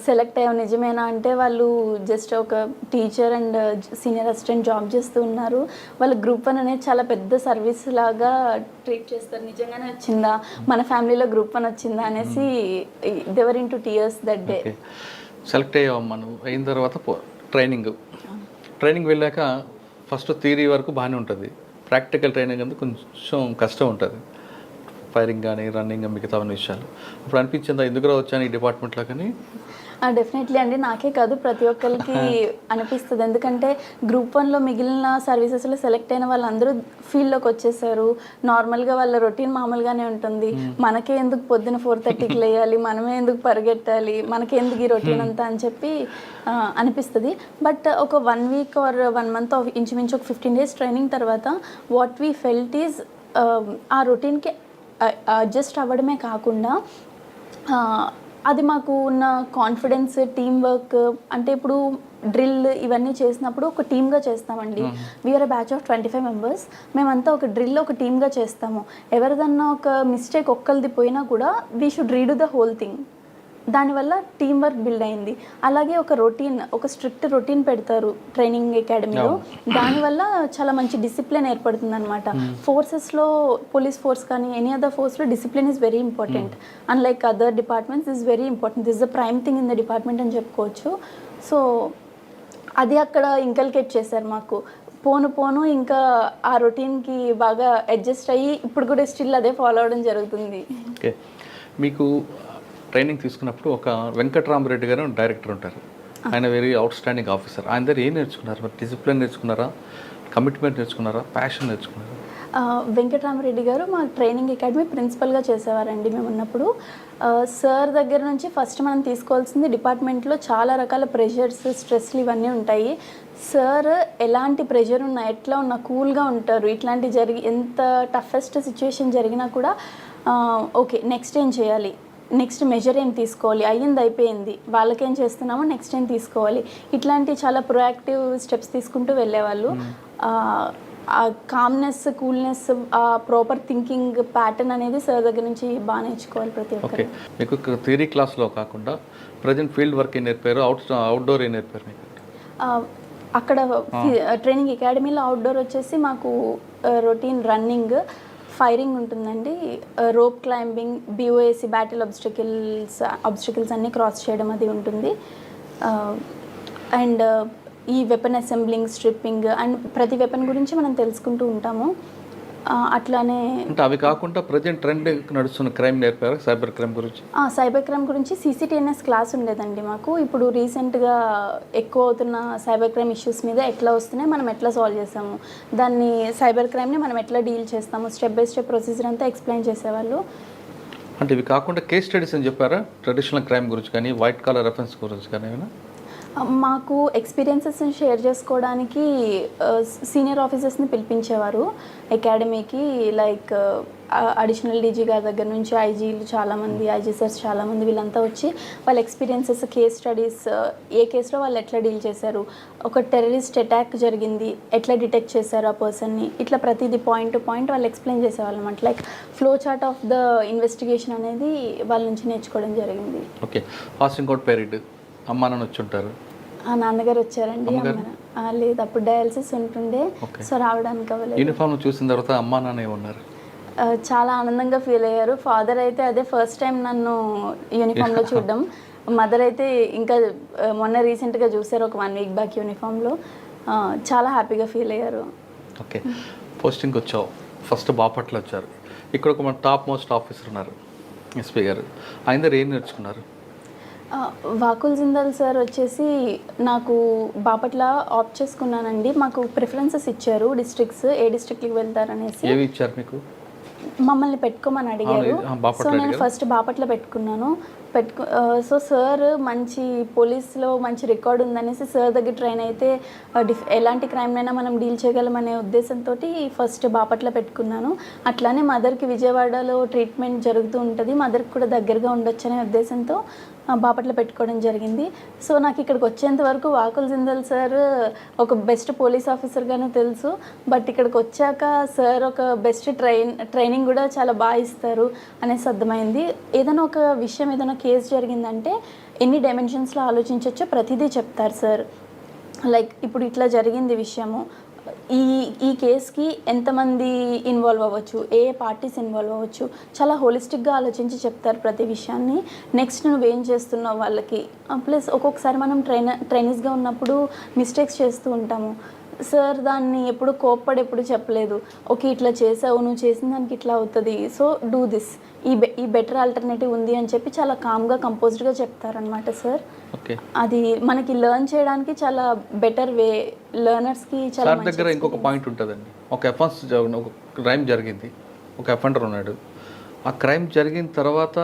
సెలెక్ట్ అయ్యావు నిజమేనా అంటే వాళ్ళు జస్ట్ ఒక teacher and senior assistant job చేస్తూ ఉన్నారు. వాళ్ళ గ్రూప్ 1 అనేది చాలా పెద్ద సర్వీస్ లాగా ట్రీట్ చేస్తారు. నిజంగానే వచ్చిందా, మన ఫ్యామిలీలో గ్రూప్ 1 వచ్చిందా అనేసి they were into tears that day. Select అయ్యావమ్మా. నువ్వు అయిన తర్వాత ట్రైనింగ్ వెళ్ళాక ఫస్ట్ థియరీ వరకు బాగానే ఉంటుంది, ప్రాక్టికల్ ట్రైనింగ్ అంతా కొంచెం కష్టం ఉంటుంది. ఫైరింగ్ కానీ, రన్నింగ్, మిగతా విషయాలు. అప్పుడు అనిపించిందా ఎందుకు వచ్చాను ఈ డిపార్ట్మెంట్లో? కానీ డెఫినెట్లీ అండి, నాకే కాదు ప్రతి ఒక్కరికి అనిపిస్తుంది. ఎందుకంటే గ్రూప్ 1లో మిగిలిన సర్వీసెస్లో సెలెక్ట్ అయిన వాళ్ళందరూ ఫీల్డ్లోకి వచ్చేసారు. నార్మల్గా వాళ్ళ రొటీన్ మామూలుగానే ఉంటుంది. మనకే ఎందుకు పొద్దున 4:30కి లేయాలి, మనమే ఎందుకు పరిగెట్టాలి, మనకే ఎందుకు ఈ రొటీన్ అంతా అని చెప్పి అనిపిస్తుంది. బట్ ఒక 1 week or 1 month ఇంచుమించు ఒక 15 days ట్రైనింగ్ తర్వాత వాట్ వీ ఫెల్ట్ ఈజ్ ఆ రొటీన్కి అడ్జస్ట్ అవ్వడమే కాకుండా అది మాకు ఉన్న కాన్ఫిడెన్స్, టీమ్ వర్క్. అంటే ఇప్పుడు డ్రిల్ ఇవన్నీ చేసినప్పుడు ఒక టీమ్గా చేస్తామండి. We are batch of 25 members. మేమంతా ఒక డ్రిల్ ఒక టీమ్గా చేస్తాము. ఎవరిదన్నా ఒక మిస్టేక్ ఒక్కరిది పోయినా కూడా we should redo the whole thing. దానివల్ల టీం వర్క్ బిల్డ్ అయింది. అలాగే ఒక స్ట్రిక్ట్ రొటీన్ పెడతారు ట్రైనింగ్ అకాడమీలో. దానివల్ల చాలా మంచి డిసిప్లిన్ ఏర్పడుతుంది అనమాట. ఫోర్సెస్లో పోలీస్ ఫోర్స్ కానీ ఎనీ అదర్ ఫోర్స్లో discipline is very important. Unlike other departments is very important. This the prime thing in the department అని చెప్పుకోవచ్చు. సో అది అక్కడ ఇంకల్కేట్ చేశారు మాకు. పోను ఇంకా ఆ రొటీన్కి బాగా అడ్జస్ట్ అయ్యి ఇప్పుడు కూడా స్టిల్ అదే ఫాలో అవ్వడం జరుగుతుంది. ఓకే, మీకు ట్రైనింగ్ తీసుకున్నప్పుడు ఒక వెంకట్రామరెడ్డి గారు డైరెక్టర్ ఉంటారు. ఆయన వెరీ అవుట్ స్టాండింగ్ ఆఫీసర్. ఆయన దగ్గర ఏం నేర్చుకున్నారు? మరి డిసిప్లిన్ నేర్చుకున్నారా, కమిట్మెంట్ నేర్చుకున్నారా, ప్యాషన్ నేర్చుకున్నారా? వెంకట్రామరెడ్డి గారు మా ట్రైనింగ్ అకాడమీ ప్రిన్సిపల్గా చేసేవారండి మేము ఉన్నప్పుడు. సార్ దగ్గర నుంచి ఫస్ట్ మనం తీసుకోవాల్సింది, డిపార్ట్మెంట్లో చాలా రకాల ప్రెషర్స్, స్ట్రెస్లు ఇవన్నీ ఉంటాయి. సార్ ఎలాంటి ప్రెషర్ ఉన్నా, ఎట్లా ఉన్నా కూల్గా ఉంటారు. ఇట్లాంటి ఎంత టఫెస్ట్ సిచ్యువేషన్ జరిగినా కూడా ఓకే నెక్స్ట్ ఏం చేయాలి, నెక్స్ట్ మెజర్ ఏం తీసుకోవాలి, అయిపోయింది, వాళ్ళకేం చేస్తున్నామో నెక్స్ట్ ఏం తీసుకోవాలి, ఇట్లాంటి చాలా ప్రొయాక్టివ్ స్టెప్స్ తీసుకుంటూ వెళ్ళేవాళ్ళు. ఆ కామ్నెస్, కూల్నెస్, ఆ ప్రాపర్ థింకింగ్ ప్యాటర్న్ అనేది సార్ దగ్గర నుంచి బాగా నేర్చుకోవాలి ప్రతి ఒక్కరు. మీకు థియరీ క్లాస్లో కాకుండా ప్రజెంట్ ఫీల్డ్ వర్క్ ఏం నేర్పారు, అవుట్డోర్ ఏం నేర్పారు మీకు? అక్కడ ట్రైనింగ్ అకాడమీలో అవుట్డోర్ వచ్చేసి మాకు రొటీన్ రన్నింగ్, ఫైరింగ్ ఉంటుందండి, rope climbing, BOAC battle obstacles అన్నీ క్రాస్ చేయడం అది ఉంటుంది. అండ్ ఈ వెపన్ అసెంబ్లింగ్, స్ట్రిప్పింగ్ అండ్ ప్రతి వెపన్ గురించి మనం తెలుసుకుంటూ ఉంటాము. అట్లానే అంటే అవి కాకుండా ప్రజెంట్ ట్రెండ్ నడుస్తున్న క్రైమ్ నేర్పారు, సైబర్ క్రైమ్ గురించి? సైబర్ క్రైమ్ గురించి CCTNS క్లాస్ ఉండేదండి మాకు. ఇప్పుడు రీసెంట్గా ఎక్కువ అవుతున్న సైబర్ క్రైమ్ ఇష్యూస్ మీద ఎట్లా వస్తున్నాయి, మనం ఎట్లా సాల్వ్ చేస్తాము, దాన్ని సైబర్ క్రైమ్ని మనం ఎట్లా డీల్ చేస్తాము, స్టెప్ బై స్టెప్ ప్రొసీజర్ అంతా ఎక్స్ప్లెయిన్ చేసేవాళ్ళు. అంటే ఇవి కాకుండా కేస్ స్టడీస్ అని చెప్పారా, ట్రెడిషనల్ క్రైమ్ గురించి కానీ, వైట్ కాలర్ అఫెన్స్ గురించి కానీ ఏమైనా? మాకు ఎక్స్పీరియన్సెస్ని షేర్ చేసుకోవడానికి సీనియర్ ఆఫీసర్స్ని పిలిపించేవారు అకాడమీకి. లైక్ అడిషనల్ DG గారి దగ్గర నుంచి ఐజీలు చాలామంది, ఐజీ సార్స్ చాలామంది, వీళ్ళంతా వచ్చి వాళ్ళ ఎక్స్పీరియన్సెస్, కేస్ స్టడీస్, ఏ కేసులో వాళ్ళు ఎట్లా డీల్ చేశారు, ఒక టెర్రరిస్ట్ అటాక్ జరిగింది ఎట్లా డిటెక్ట్ చేశారు ఆ పర్సన్ని, ఇట్లా ప్రతిదీ పాయింట్ టు పాయింట్ వాళ్ళు ఎక్స్ప్లెయిన్ చేసేవాళ్ళు అనమాట. Like flow chart of the investigation అనేది వాళ్ళ నుంచి నేర్చుకోవడం జరిగింది. ఓకే, పాసింగ్ అవుట్ పీరియడ్ అమ్మా నాన్న వచ్చి ఉంటారు? నాన్నగారు వచ్చారండి. లేదు, అప్పుడు డయాలసిస్ ఉంటుండే, సో రావడానికి అవ్వలేదు. యూనిఫామ్ చూసిన తర్వాత అమ్మా నాన్న ఏమన్నారు? చాలా ఆనందంగా ఫీల్ అయ్యారు. ఫాదర్ అయితే అదే ఫస్ట్ టైం నన్ను యూనిఫామ్లో చూడడం. మదర్ అయితే ఇంకా మొన్న రీసెంట్గా చూసారు, ఒక 1 వీక్ బ్యాక్ యూనిఫామ్లో. చాలా హ్యాపీగా ఫీల్ అయ్యారు. ఓకే, పోస్టింగ్కి వచ్చావు, ఫస్ట్ బాపట్ల వచ్చారు. ఇక్కడ ఒక మన టాప్ మోస్ట్ ఆఫీసర్ ఉన్నారు, SP గారు. ఆయన దగ్గర ఏం నేర్చుకున్నారు? వాకుల్ జిందాల్ సార్ వచ్చేసి నాకు బాపట్ల ఆప్ట్ చేసుకున్నానండి. మాకు ప్రిఫరెన్సెస్ ఇచ్చారు, డిస్ట్రిక్ట్స్, ఏ డిస్ట్రిక్ట్కి వెళ్తారనేసి. ఏవి ఇచ్చారు మీకు? మమ్మల్ని పెట్టుకోమని అడిగారు. సో నేను ఫస్ట్ బాపట్ల పెట్టుకున్నాను. సో సార్ మంచి పోలీస్లో మంచి రికార్డ్ ఉందనేసి సార్ దగ్గర ట్రైన్ అయితే ఎలాంటి క్రైమ్ అయినా మనం డీల్ చేయగలమనే ఉద్దేశంతో ఫస్ట్ బాపట్ల పెట్టుకున్నాను. అట్లానే మదర్కి విజయవాడలో ట్రీట్మెంట్ జరుగుతూ ఉంటుంది, మదర్కి కూడా దగ్గరగా ఉండొచ్చు అనే ఉద్దేశంతో బాపట్ల పెట్టుకోవడం జరిగింది. సో నాకు ఇక్కడికి వచ్చేంత వరకు వాకుల్ జిందాల్ సార్ ఒక బెస్ట్ పోలీస్ ఆఫీసర్గానే తెలుసు. బట్ ఇక్కడికి వచ్చాక సార్ ఒక బెస్ట్ ట్రైనింగ్ కూడా చాలా బాగా ఇస్తారు అనేసి అర్థమైంది. ఏదైనా ఒక విషయం, ఏదైనా కేసు జరిగిందంటే ఎన్ని డైమెన్షన్స్లో ఆలోచించవచ్చో ప్రతిదీ చెప్తారు సార్. లైక్ ఇప్పుడు ఇట్లా జరిగింది విషయము, ఈ కేసుకి ఎంతమంది ఇన్వాల్వ్ అవ్వచ్చు, ఏ పార్టీస్ ఇన్వాల్వ్ అవ్వచ్చు, చాలా హోలిస్టిక్గా ఆలోచించి చెప్తారు ప్రతి విషయాన్ని. నెక్స్ట్ నువ్వేం చేస్తున్నావు వాళ్ళకి. ప్లస్ ఒక్కొక్కసారి మనం ట్రైనీస్గా ఉన్నప్పుడు మిస్టేక్స్ చేస్తూ ఉంటాము. సార్ దాన్ని ఎప్పుడు కోప్పడి ఎప్పుడు చెప్పలేదు. ఓకే ఇట్లా చేసావు, నువ్వు చేసిన దానికి ఇట్లా అవుతుంది, సో డూ దిస్, ఈ బెటర్ ఆల్టర్నేటివ్ ఉంది అని చెప్పి చాలా కామ్గా, కంపోజ్డ్గా చెప్తారనమాట సార్. అది మనకి లెర్న్ చేయడానికి చాలా బెటర్ వే, లెర్నర్స్కి చాలా. సార్ దగ్గర ఇంకొక పాయింట్ ఉంటుందండి. ఒక అఫెన్స్, ఒక క్రైమ్ జరిగింది, ఒక అఫెండర్ ఉన్నాడు, ఆ క్రైమ్ జరిగిన తర్వాత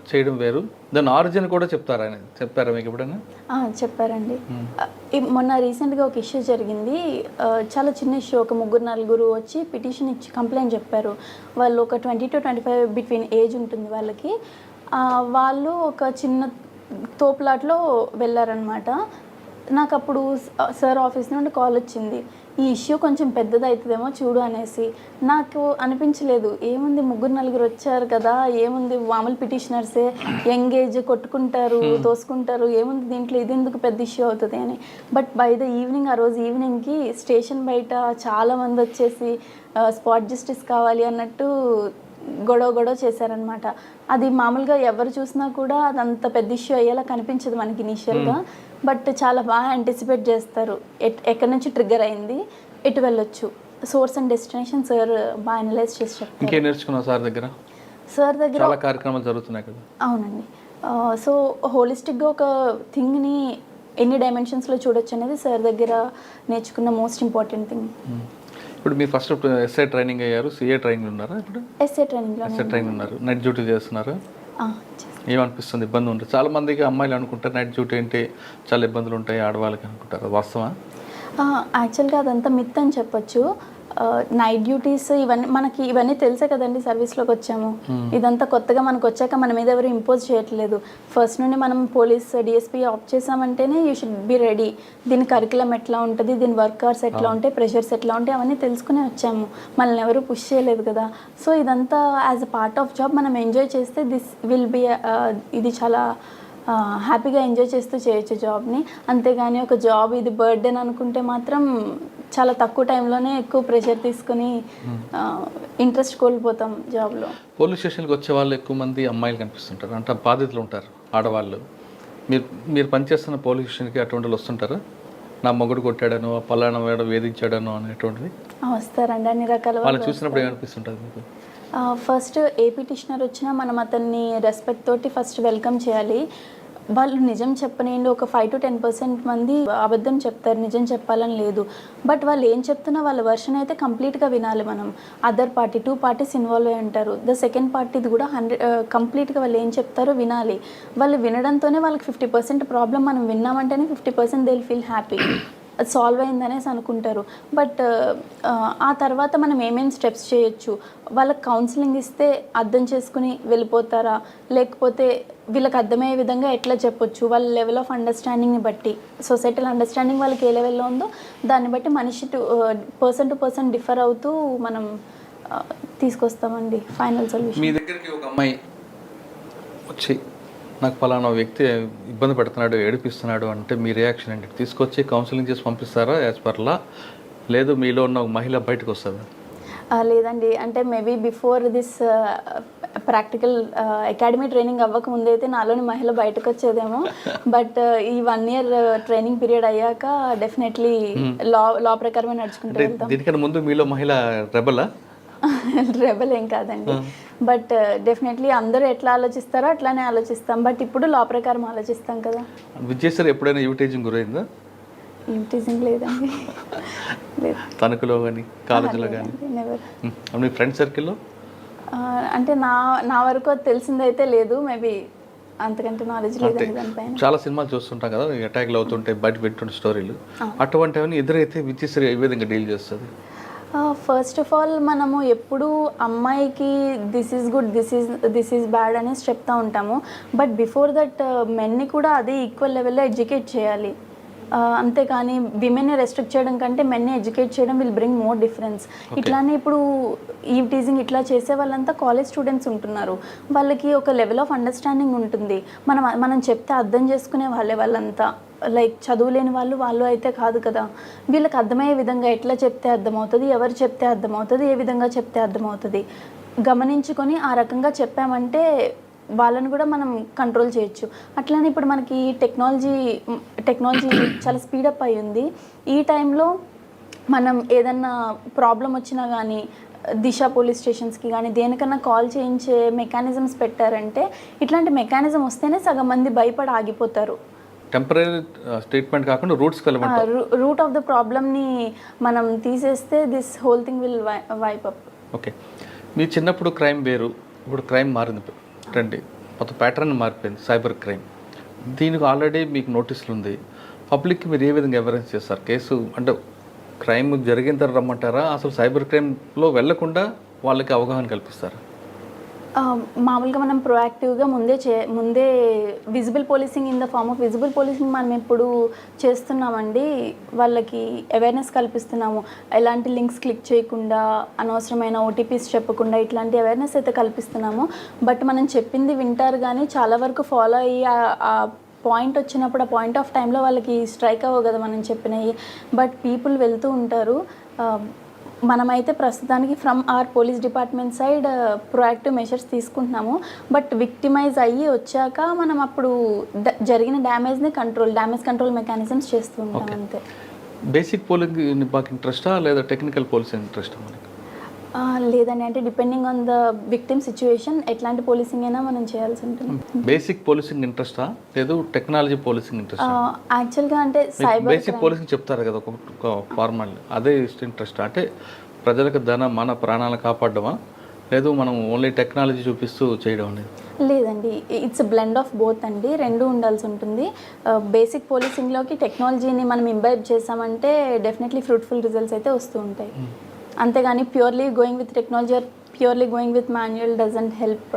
చేయడం వేరు, దాని ఆరిజిన్ కూడా చెప్తారా? ఆయన చెప్పారా మీకు ఎప్పుడైనా? చెప్పారండి. మొన్న రీసెంట్గా ఒక ఇష్యూ జరిగింది, చాలా చిన్న ఇష్యూ. ఒక 3-4 వచ్చి పిటిషన్ ఇచ్చి కంప్లైంట్ చెప్పారు. వాళ్ళు ఒక 20 to 25 బిట్వీన్ ఏజ్ ఉంటుంది వాళ్ళకి. వాళ్ళు ఒక చిన్న తోపులాట్లో వెళ్ళారనమాట. నాకు అప్పుడు సార్ ఆఫీస్ నుండి కాల్ వచ్చింది, ఈ ఇష్యూ కొంచెం పెద్దదవుతుందేమో చూడు అనేసి. నాకు అనిపించలేదు, ఏముంది ముగ్గురు నలుగురు వచ్చారు కదా, ఏముంది మామూలు పిటిషనర్సే, యంగ్ ఏజ్, కొట్టుకుంటారు తోసుకుంటారు, ఏముంది దీంట్లో, ఇది ఎందుకు పెద్ద ఇష్యూ అవుతుంది అని. బట్ బై ద ఈవినింగ్, ఆ రోజు ఈవినింగ్కి స్టేషన్ బయట చాలామంది వచ్చేసి స్పాట్ జస్టిస్ కావాలి అన్నట్టు గొడవ చేశారనమాట. అది మామూలుగా ఎవరు చూసినా కూడా అదంత పెద్ద ఇష్యూ అయ్యేలా కనిపించదు మనకి ఇనీషియల్గా, బట్ చాలా బాగా యాంటిసిపేట్ చేస్తారు. ఎక్కడి నుంచి ట్రిగ్గర్ అయింది, ఎటు వెళ్ళొచ్చు, సోర్స్ అండ్ డెస్టినేషన్ సార్ బాగా అనలైజ్ చేసి చెప్తారు. ఇంకేం నేర్చుకున్నావు సార్ దగ్గర? సార్ దగ్గర చాలా కార్యక్రమాలు జరుగుతున్నాయి కదా. అవునండి. సో హోలిస్టిక్గా ఒక థింగ్ని ఎన్ని డైమెన్షన్స్లో చూడొచ్చు అనేది సార్ దగ్గర నేర్చుకున్న మోస్ట్ ఇంపార్టెంట్ థింగ్. ఇప్పుడు మీరు ఫస్ట్ ఎస్ఐ ట్రైనింగ్ అయ్యారు, సిఏ ట్రైనింగ్ ఉన్నారా? ఇప్పుడు ఎస్ఏ ట్రైనింగ్ ఉన్నారు, నైట్ డ్యూటీ చేస్తున్నారు. ఏమనిపిస్తుంది, ఇబ్బంది ఉంటుంది? చాలా మందికి అమ్మాయిలు అనుకుంటారు నైట్ డ్యూటీ అంటే చాలా ఇబ్బందులు ఉంటాయి ఆడవాళ్ళకి అనుకుంటారు, వాస్తవా? యాక్చువల్గా అదంతా మిత్ అని చెప్పొచ్చు. నైట్ డ్యూటీస్ ఇవన్నీ తెలుసే కదండి, సర్వీస్లోకి వచ్చాము. ఇదంతా కొత్తగా మనకు వచ్చాక మన మీద ఎవరు ఇంపోజ్ చేయట్లేదు. ఫస్ట్ నుండి మనం పోలీస్ డిఎస్పీ ఆప్ చేసామంటేనే యూ షుడ్ బి రెడీ. దీని కరికులం ఎట్లా ఉంటుంది, దీని వర్క్ అవర్స్ ఎట్లా ఉంటాయి, ప్రెషర్స్ ఎట్లా ఉంటాయి, అవన్నీ తెలుసుకునే వచ్చాము. మనల్ని ఎవరు పుష్ చేయలేదు కదా. సో ఇదంతా as a part of job మనం ఎంజాయ్ చేస్తే దిస్ విల్ బి, ఇది చాలా హ్యాపీగా ఎంజాయ్ చేస్తూ చేయొచ్చు జాబ్ని. అంతేగాని ఒక జాబ్ ఇది బర్త్డే అనుకుంటే మాత్రం చాలా తక్కువ టైంలోనే ఎక్కువ ప్రెషర్ తీసుకుని ఇంట్రెస్ట్ కోల్పోతాం జాబ్లో. పోలీస్ స్టేషన్కి వచ్చే వాళ్ళు ఎక్కువ మంది అమ్మాయిలు కనిపిస్తుంటారు, అంటే బాధితులు ఉంటారు ఆడవాళ్ళు. మీరు పనిచేస్తున్న పోలీస్ స్టేషన్కి అటువంటి వాళ్ళు వస్తుంటారా? నా మొగుడు కొట్టాడనో, పలానా వాడు వేధించాడనో అనేటువంటిది వస్తారండి, అన్ని రకాల వాళ్ళు చూసినప్పుడు ఏమనిపిస్తుంటుంది మీకు? ఫస్ట్ ఏ పిటిషనర్ వచ్చినా మనం అతన్ని రెస్పెక్ట్ తోటి ఫస్ట్ వెల్కమ్ చేయాలి. వాళ్ళు నిజం చెప్పనియండి, ఒక 5 to 10% మంది అబద్ధం చెప్తారు, నిజం చెప్పాలని లేదు. బట్ వాళ్ళు ఏం చెప్తున్నా వాళ్ళ వర్షన్ అయితే కంప్లీట్గా వినాలి మనం. అదర్ పార్టీ 2 parties ఇన్వాల్వ్ అయి ఉంటారు, ద సెకండ్ పార్టీది కూడా కంప్లీట్గా వాళ్ళు ఏం చెప్తారో వినాలి. వాళ్ళు వినడంతోనే వాళ్ళకి 50% ప్రాబ్లం మనం విన్నామంటేనే 50% దే విల్ ఫీల్ హ్యాపీ, అది సాల్వ్ అయిందనేసి అనుకుంటారు. బట్ ఆ తర్వాత మనం ఏమేమి స్టెప్స్ చేయొచ్చు, వాళ్ళకి కౌన్సిలింగ్ ఇస్తే అర్థం చేసుకుని వెళ్ళిపోతారా, లేకపోతే వీళ్ళకి అర్థమయ్యే విధంగా ఎట్లా చెప్పొచ్చు, వాళ్ళ లెవెల్ ఆఫ్ అండర్స్టాండింగ్ని బట్టి, సొసైటల్ అండర్స్టాండింగ్ వాళ్ళకి ఏ లెవెల్లో ఉందో దాన్ని బట్టి మనిషి పర్సన్ టు పర్సన్ డిఫర్ అవుతూ మనం తీసుకొస్తామండి ఫైనల్ సొల్యూషన్. మీ దగ్గరికి ఒక అమ్మాయి వచ్చి నాకు పలానా వ్యక్తి ఇబ్బంది పెడుతున్నాడు, ఏడిపిస్తున్నాడు అంటే మీ రియాక్షన్ ఏంటి? తీసుకొచ్చి కౌన్సిలింగ్ చేసి పంపిస్తారా యాజ్ పర్లా, లేదు మీలో ఉన్న ఒక మహిళ బయటకు వస్తుందా? లేదండి, అంటే maybe before this practical academy training అవ్వక ముందైతే నాలోని మహిళ బయటకు వచ్చేదేమో. బట్ ఈ 1 year ట్రైనింగ్ పీరియడ్ అయ్యాక డెఫినెట్లీ లా ప్రకారమే నడుచుకుంటూ వెళ్తాం. దీనికన్నా ముందు మీలో మహిళ రెబలా? రెబల్ ఏం కాదండి, బట్ డెఫినెట్లీ అందరూ ఎట్లా ఆలోచిస్తారో అట్లానే ఆలోచిస్తాం. బట్ ఇప్పుడు లా ప్రకారం ఆలోచిస్తాం కదా. విజయ్ ఎప్పుడైనా యూటేజింగ్ గురైందా? యూటీజింగ్ లేదండి, లేదు. తణుకులో కానీ కాలేజీలో కానీ మీ ఫ్రెండ్ సర్కిల్లో? అంటే నా వరకు అది తెలిసిందైతే లేదు, మేబీ అంతకంటే నాలెడ్జ్ లేదండి దానిపైన. చాలా సినిమాలు చూస్తుంటాం కదా, అటాక్లు అవుతుంటే బయట పెట్టుకుంటే స్టోరీలు, అటువంటివన్నీ ఎదురైతే విజయ్ ఏ విధంగా డీల్ చేస్తుంది? ఫస్ట్ ఆఫ్ ఆల్ మనము ఎప్పుడు అమ్మాయికి this is good, this is bad అనేసి చెప్తా ఉంటాము. బట్ బిఫోర్ దట్ మెన్ని కూడా అదే ఈక్వల్ లెవెల్లో ఎడ్యుకేట్ చేయాలి. అంతేకాని విమెన్ని రెస్ట్రిక్ట్ చేయడం కంటే మెన్ని ఎడ్యుకేట్ చేయడం విల్ బ్రింగ్ మోర్ డిఫరెన్స్. ఇట్లానే ఇప్పుడు ఈ టీజింగ్ ఇట్లా చేసే వాళ్ళంతా కాలేజ్ స్టూడెంట్స్ ఉంటున్నారు, వాళ్ళకి ఒక లెవెల్ ఆఫ్ అండర్స్టాండింగ్ ఉంటుంది. మనం చెప్తే అర్థం చేసుకునే వాళ్ళంతా, లైక్ చదువులేని వాళ్ళు అయితే కాదు కదా. వీళ్ళకి అర్థమయ్యే విధంగా ఎట్లా చెప్తే అర్థమవుతుంది, ఎవరు చెప్తే అర్థమవుతుంది, ఏ విధంగా చెప్తే అర్థమవుతుంది గమనించుకొని ఆ రకంగా చెప్పామంటే వాళ్ళని కూడా మనం కంట్రోల్ చేయొచ్చు. అట్లానే ఇప్పుడు మనకి టెక్నాలజీ చాలా స్పీడప్ అయి ఉంది. ఈ టైంలో మనం ఏదన్నా ప్రాబ్లం వచ్చినా కానీ దిశ పోలీస్ స్టేషన్స్కి కానీ దేనికన్నా కాల్ చేయించే మెకానిజమ్స్ పెట్టారంటే, ఇట్లాంటి మెకానిజం వస్తేనే సగం మంది భయపడి ఆగిపోతారు. టెంపరీ స్టేట్మెంట్ కాకుండా రూట్ ఆఫ్ ద ప్రాబ్లమ్ని మనం తీసేస్తే this whole thing will wipe up. Okay, మీ చిన్నప్పుడు క్రైమ్ వేరు, ఇప్పుడు క్రైమ్ మారింది రండి, మొత్తం ప్యాటర్న్ మారిపోయింది, సైబర్ క్రైమ్. దీనికి ఆల్రెడీ మీకు నోటీసులు ఉంది, పబ్లిక్కి మీరు ఏ విధంగా ఎవిడెన్స్ చేస్తారు? కేసు అంటే క్రైమ్ జరిగిన తర్వాత రమ్మంటారా, అసలు సైబర్ క్రైమ్లో వెళ్లకుండా వాళ్ళకి అవగాహన కల్పిస్తారా? మామూలుగా మనం ప్రొయాక్టివ్గా ముందే visible policing in the form of visible policing మనం ఇప్పుడు చేస్తున్నామండి. వాళ్ళకి అవేర్నెస్ కల్పిస్తున్నాము. ఎలాంటి లింక్స్ క్లిక్ చేయకుండా, అనవసరమైన ఓటీపీస్ చెప్పకుండా ఇట్లాంటి అవేర్నెస్ అయితే కల్పిస్తున్నాము. బట్ మనం చెప్పింది వింటారు కానీ చాలా వరకు ఫాలో అయ్యి ఆ పాయింట్ వచ్చినప్పుడు ఆ పాయింట్ ఆఫ్ టైంలో వాళ్ళకి స్ట్రైక్ అవ్వవు కదా మనం చెప్పినవి. బట్ పీపుల్ వెళ్తూ ఉంటారు. మనమైతే ప్రస్తుతానికి from our police department side proactive measures తీసుకుంటున్నాము. బట్ విక్టిమైజ్ అయ్యి వచ్చాక మనం అప్పుడు జరిగిన డ్యామేజ్ కంట్రోల్ మెకానిజమ్స్ చేస్తూ ఉంటాం అంతే. బేసిక్ పోలింగ్ బాగా ఇంట్రెస్టా లేదా టెక్నికల్ పోలీసింగ్ ఇంట్రెస్టా మనకి? లేదండి, అంటే depending on the victim situation ఎట్లాంటి పోలీసింగ్ అయినా మనం చేయాల్సి ఉంటుంది. బేసిక్ పోలీసింగ్ ఇంట్రెస్టా లేదు టెక్నాలజీ పోలీసింగ్ ఇంట్రెస్టా? యాక్చువల్గా అంటే సైబర్ బేసిక్ పోలీసింగ్ చెప్తారు కదా ఒక ఫార్మాలిటీ, అదే ఇంట్రెస్ట్ అంటే ప్రజలకు మన ప్రాణాలను కాపాడమా లేదు మనం ఓన్లీ టెక్నాలజీ చూపిస్తూ చేయడం అనేది? లేదండి, ఇట్స్ బ్లెండ్ ఆఫ్ బోత్ అండి, రెండు ఉండాల్సి ఉంటుంది. బేసిక్ పోలీసింగ్లోకి టెక్నాలజీని మనం ఇంబైబ్ చేసామంటే డెఫినెట్లీ ఫ్రూట్ఫుల్ రిజల్ట్స్ అయితే వస్తూ ఉంటాయి. అంతేగాని purely going with technology are purely going with manual doesn't help.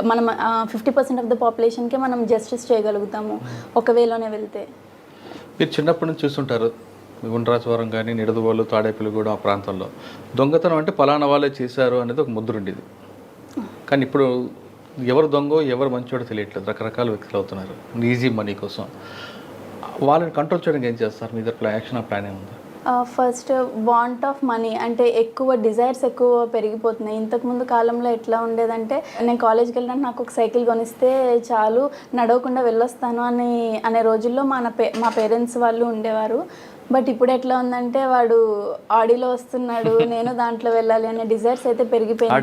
మనం 50% ఆఫ్ ద పాపులేషన్కే మనం జస్టిస్ చేయగలుగుతాము ఒకవేళనే వెళ్తే. మీరు చిన్నప్పటి నుంచి చూస్తుంటారు గుండ్రాజవరం కానీ నిడదవోలు తాడేపల్లిగూడెం ఆ ప్రాంతంలో దొంగతనం అంటే పలానా వాళ్ళే చేశారు అనేది ఒక ముద్ర ఉండేది. కానీ ఇప్పుడు ఎవరు దొంగో ఎవరు మంచోడో తెలియట్లేదు, రకరకాల వ్యక్తులు అవుతున్నారు ఈజీ మనీ కోసం. వాళ్ళని కంట్రోల్ చేయడానికి ఏం చేస్తారు? మీ దగ్గర యాక్షన్ ప్లాన్ ఏముంది? ఫస్ట్ వాంట్ ఆఫ్ మనీ, అంటే ఎక్కువ డిజైర్స్ ఎక్కువ పెరిగిపోతున్నాయి. ఇంతకుముందు కాలంలో ఎట్లా ఉండేదంటే నేను కాలేజ్కి వెళ్ళినట్టు నాకు ఒక సైకిల్ కొనిస్తే చాలు, నడవకుండా వెళ్ళొస్తాను అనే రోజుల్లో మా పేరెంట్స్ వాళ్ళు ఉండేవారు. బట్ ఇప్పుడు ఎట్లా ఉందంటే వాడు ఆడీలో వస్తున్నాడు, నేను దాంట్లో వెళ్ళాలి అనే డిజైర్స్ అయితే పెరిగిపోయినాయి.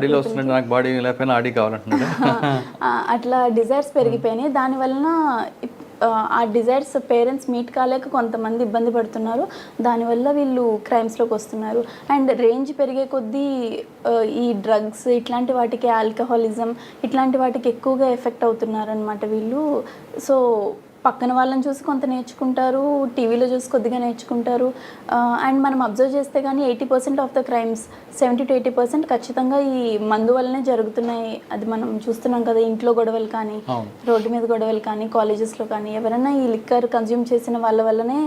అట్లా డిజైర్స్ పెరిగిపోయినాయి. దానివలన ఆ డిజైర్స్ పేరెంట్స్ మీట్ కాలేక కొంతమంది ఇబ్బంది పడుతున్నారు. దానివల్ల వీళ్ళు క్రైమ్స్లోకి వస్తున్నారు. అండ్ రేంజ్ పెరిగే కొద్దీ ఈ డ్రగ్స్ ఇట్లాంటి వాటికి, ఆల్కహాలిజం ఇట్లాంటి వాటికి ఎక్కువగా ఎఫెక్ట్ అవుతున్నారు అనమాట వీళ్ళు. సో పక్కన వాళ్ళని చూసి కొంత నేర్చుకుంటారు, టీవీలో చూసి కొద్దిగా నేర్చుకుంటారు. అండ్ మనం అబ్జర్వ్ చేస్తే కానీ 80% ఆఫ్ ద క్రైమ్స్ 70 to 80% ఖచ్చితంగా ఈ మందు వల్లనే జరుగుతున్నాయి. అది మనం చూస్తున్నాం కదా, ఇంట్లో గొడవలు కానీ, రోడ్డు మీద గొడవలు కానీ, కాలేజెస్లో కానీ, ఎవరైనా ఈ లిక్కర్ కన్జ్యూమ్ చేసిన వాళ్ళ వల్లనే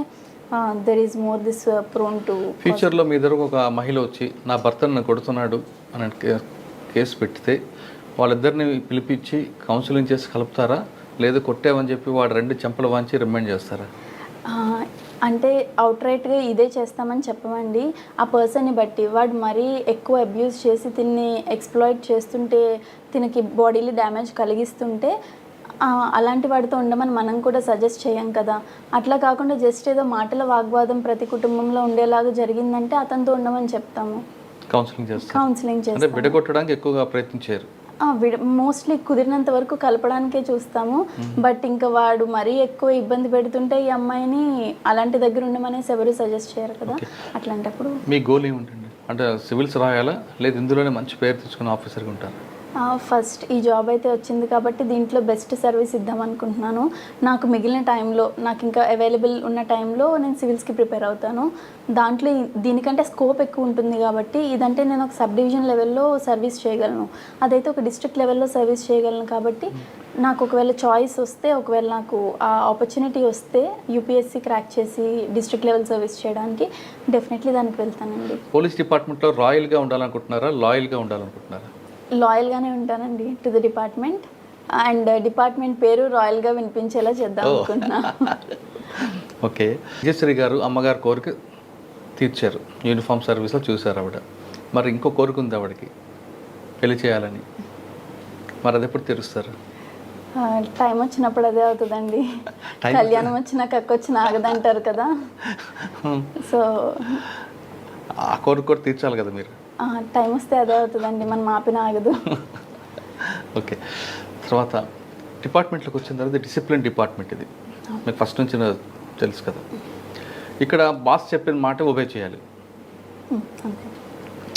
there is more this prone to. ఫ్యూచర్లో మీ దగ్గర ఒక మహిళ వచ్చి నా భర్తను కొడుతున్నాడు అని కేసు పెడితే వాళ్ళిద్దరిని పిలిపించి కౌన్సిలింగ్ చేసి కలుపుతారా, లేదు కొట్టేవని చెప్పి వాడు 2 చెంపలు వాంచి రిమైండ్ చేస్తారా? అంటే అవుట్రైట్గా ఇదే చేస్తామని చెప్పమండి. ఆ పర్సన్ని బట్టి వాడు మరీ ఎక్కువ అబ్యూస్ చేసి తిన్ని ఎక్స్ప్లాయిట్ చేస్తుంటే, తినకి బాడీలో డ్యామేజ్ కలిగిస్తుంటే అలాంటి వాడితో ఉండమని మనం కూడా సజెస్ట్ చేయం కదా. అట్లా కాకుండా జస్ట్ ఏదో మాటల వాగ్వాదం ప్రతి కుటుంబంలో ఉండేలాగా జరిగిందంటే అతనితో ఉండమని చెప్తాము, కౌన్సిలింగ్ చేస్తాము. విడగొట్టడానికి ఎక్కువగా ప్రయత్నించారు. మోస్ట్లీ కుదిరినంత వరకు కలపడానికే చూస్తాము. బట్ ఇంకా వాడు మరీ ఎక్కువ ఇబ్బంది పెడుతుంటే ఈ అమ్మాయిని అలాంటి దగ్గర ఉండమనేసి ఎవరు సజెస్ట్ చేయరు కదా. అట్లాంటప్పుడు మీ గోల్ ఏముంటుంది? అంటే సివిల్స్ రాయాలా, లేదు ఇందులోనే మంచి పేరు తెచ్చుకుని ఆఫీసర్గా ఉంటారు? ఫస్ట్ ఈ జాబ్ అయితే వచ్చింది కాబట్టి దీంట్లో బెస్ట్ సర్వీస్ ఇద్దాం అనుకుంటున్నాను. నాకు మిగిలిన టైంలో, నాకు ఇంకా అవైలబుల్ ఉన్న టైంలో నేను సివిల్స్కి ప్రిపేర్ అవుతాను. దాంట్లో దీనికంటే స్కోప్ ఎక్కువ ఉంటుంది కాబట్టి ఇదంటే నేను ఒక సబ్ డివిజన్ లెవెల్లో సర్వీస్ చేయగలను, అదైతే ఒక డిస్ట్రిక్ట్ లెవెల్లో సర్వీస్ చేయగలను. కాబట్టి నాకు ఒకవేళ చాయిస్ వస్తే, ఒకవేళ నాకు ఆ ఆపర్చునిటీ వస్తే యూపీఎస్సీ క్రాక్ చేసి డిస్ట్రిక్ట్ లెవెల్ సర్వీస్ చేయడానికి డెఫినెట్లీ దానికి వెళ్తానండి. పోలీస్ డిపార్ట్మెంట్లో రాయల్గా ఉండాలనుకుంటున్నారా, లాయల్గా ఉండాలనుకుంటున్నారా? లాయల్గానే ఉంటానండి to the department. And department పేరు రాయల్గా వినిపించేలా చేద్దాం అనుకుంటున్నా. ఓకే, విజయశ్రీ గారు అమ్మగారు కోరిక తీర్చారు, యూనిఫామ్ సర్వీస్లో చూశారు ఆవిడ. మరి ఇంకో కోరిక ఉంది ఆవిడకి, పెళ్లి చేయాలని. మరి అది ఎప్పుడు తీరుస్తారు? టైం వచ్చినప్పుడు అదే అవుతుందండి. కళ్యాణం వచ్చినా కక్క వచ్చినా ఆగదంటారు కదా. సో ఆ కోరిక కూడా తీర్చాలి కదా మీరు. టైం వస్తే అదే అవుతుందండి, మనం ఆపిన ఆగదు. ఓకే, తర్వాత డిపార్ట్మెంట్లోకి వచ్చిన తర్వాత డిసిప్లిన్ డిపార్ట్మెంట్ ఇది మీకు ఫస్ట్ నుంచి తెలుసు కదా. ఇక్కడ బాస్ చెప్పిన మాట ఒబే చేయాలి.